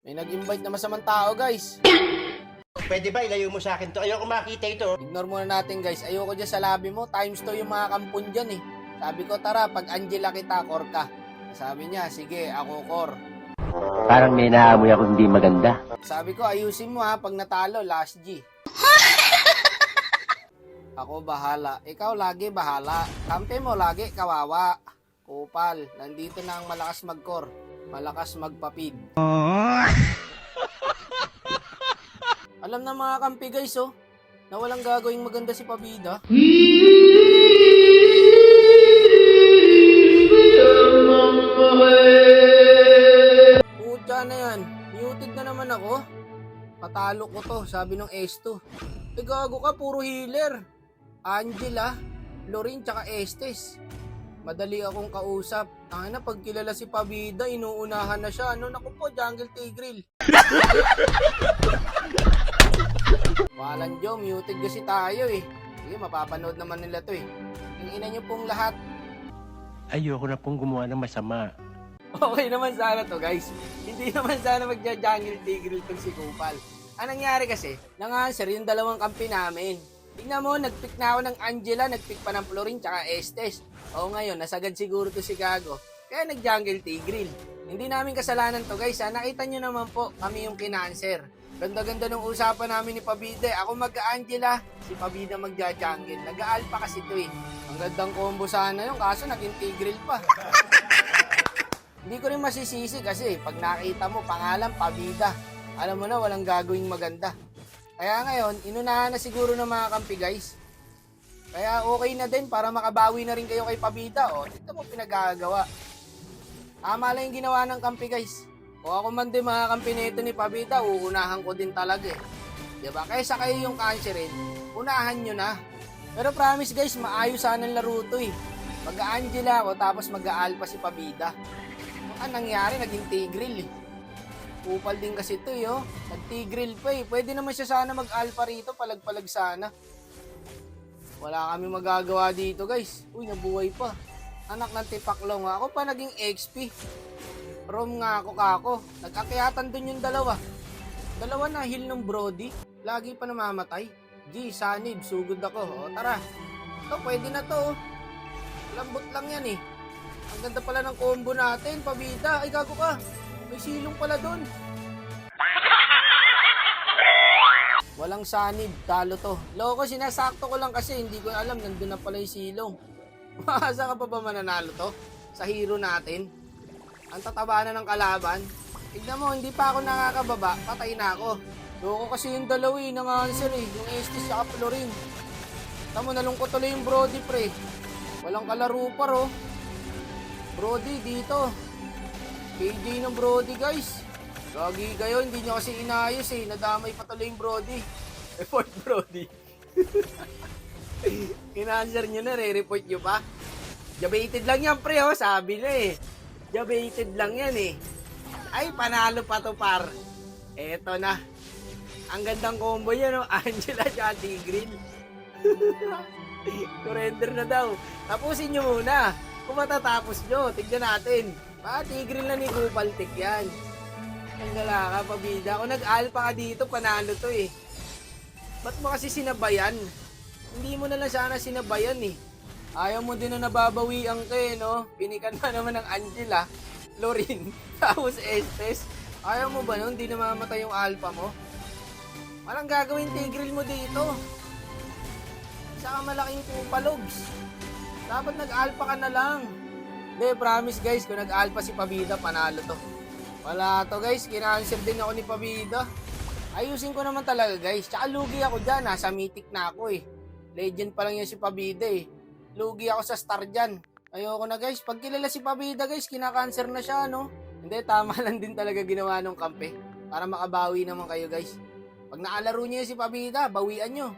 May nag-invite na masamang tao, guys. Pwede ba ilayo mo sa akin to? Ayoko makita ito. Ignore muna natin, guys. Ayoko dyan sa labi mo. Times 2 yung mga kampon dyan, eh. Sabi ko, tara, pag Angela kita, core ka. Sabi niya, sige, ako core. Parang may naamoy ako hindi maganda. Sabi ko, ayusin mo ha, pag natalo, last G. Ako bahala. Ikaw lagi bahala. Kampe mo lagi, kawawa. Kupal, nandito na ang malakas mag-core. Malakas magpapid. Alam na mga kampi guys, oh, na walang gagawing maganda si Pabida. Pucha na yan. Muted na naman ako. Patalo ko to, sabi ng S2. Eh gago ka, puro healer. Angela, Lorin, tsaka Estes. Madali akong kausap. Ang na, pag kilala si Pabida, inuunahan na siya. Ano, naku po, Jungle Tigreal. Walang Joe, muted kasi tayo eh. Sige, mapapanood naman nila to eh. Tingnan nyo pong lahat. Ayoko na pong gumawa ng masama. Okay naman sana to guys. Hindi naman sana magja-Jungle Tigreal tong si Kupal. Ang nangyari kasi, nang-answer yung dalawang kampi namin. Tingnan mo, nagpick na ako ng Angela, nagpick pa ng Florin, tsaka Estes. O ngayon, nasagad siguro to si Gago. Kaya nag-Jungle Tigreal. Hindi namin kasalanan to guys ha. Nakita nyo naman po, kami yung kina-answer. Ganda-ganda nung usapan namin ni Pabida. Ako mag-Angela, si Pabida magja-Jungle. Nag-alpha kasi to eh. Ang gandang combo sana yun, kaso naging Tigreal pa. Hindi ko rin masisisi kasi pag nakita mo, pangalan Pabida. Alam mo na, walang gagawing maganda. Kaya ngayon, inunahan na siguro ng mga kampi guys. Kaya okay na din para makabawi na rin kayo kay Pabida. O, dito mo pinagagawa. Tama lang yung ginawa ng kampi guys. Kung ako man din mga kampi nito ni Pabida, uunahan ko din talaga eh. Diba? Kaysa kayo yung cancerin, unahan nyo na. Pero promise guys, maayos sana ang laro to eh. Mag-Angela ako tapos mag-Alpha si Pabida. Ang nangyari, naging Tigreal eh. Kupal din kasi ito eh, oh. Nag-Tigreal pa eh. Pwede naman siya sana mag-Alpha rito, palag-palag sana. Wala kami magagawa dito guys. Uy, nabuhay pa. Anak ng tipaklong ako pa naging XP. Rom nga ako kako. Nag-akyatan dun yung dalawa. Dalawa na heal ng Brody. Lagi pa namamatay. G, sanib, sugod ako. O tara. Ito, pwede na to. Lambot lang yan eh. Ang ganda pala ng combo natin, Pabida. Ay, gago ka. May silong pala dun. Walang sanib, talo to. Loko, sinasakto ko lang kasi hindi ko alam, nandun na pala yung silong. Maasa ka pa ba mananalo to? Sa hero natin? Ang tataba na ng kalaban. Tignan mo, hindi pa ako nakakababa, patay na ako. Loko kasi yung dalawi ng answer eh, yung Estes at Florin. Tamo, nalungkot tuloy yung Brody pre. Walang kalaro pa ro. Brody dito. KJ ng Brody guys. Gagi kayo, hindi nyo kasi inayos eh. Nadamay pa tuloy yung Brody. Report Brody. In-answer nyo na, re-report nyo pa. Jabated lang yan pre oh, sabi na eh. Jabated lang yan eh. Ay, panalo pa to par. Eto na. Ang gandang combo yan oh. Angela at Tigreal. Surrender na daw. Tapusin nyo muna. Kung matatapos nyo, tignan natin. Tigreal na ni Kupaltik yan. Ang gala ka, Pabida. Kung nag-alpha ka dito, panalo to eh. Ba't mo kasi sinabayan? Hindi mo na lang sana sinabayan eh. Ayaw mo din na nababawian ka eh, no? Pinikan pa naman ng Angela, Lorin, tapos Estes. Ayaw mo ba nun? Hindi na mamatay yung alpha mo? Walang gagawin Tigreal mo dito. Isa ka malaking kupalogs. Dapat nag-alpha ka na lang. Hindi, promise guys, kung nag-alpha si Pabida, panalo to. Wala to guys, kina-answer din ako ni Pabida. Ayusin ko naman talaga guys. Tsaka lugi ako dyan, nasa mythic na ako eh. Legend pa lang yun si Pabida eh. Lugi ako sa star dyan. Ayoko na guys, pag kilala si Pabida guys, kina-cancer na siya no. Hindi, tama lang din talaga ginawa nung kampe. Para makabawi naman kayo guys. Pag naalaro niyo si Pabida, bawian nyo.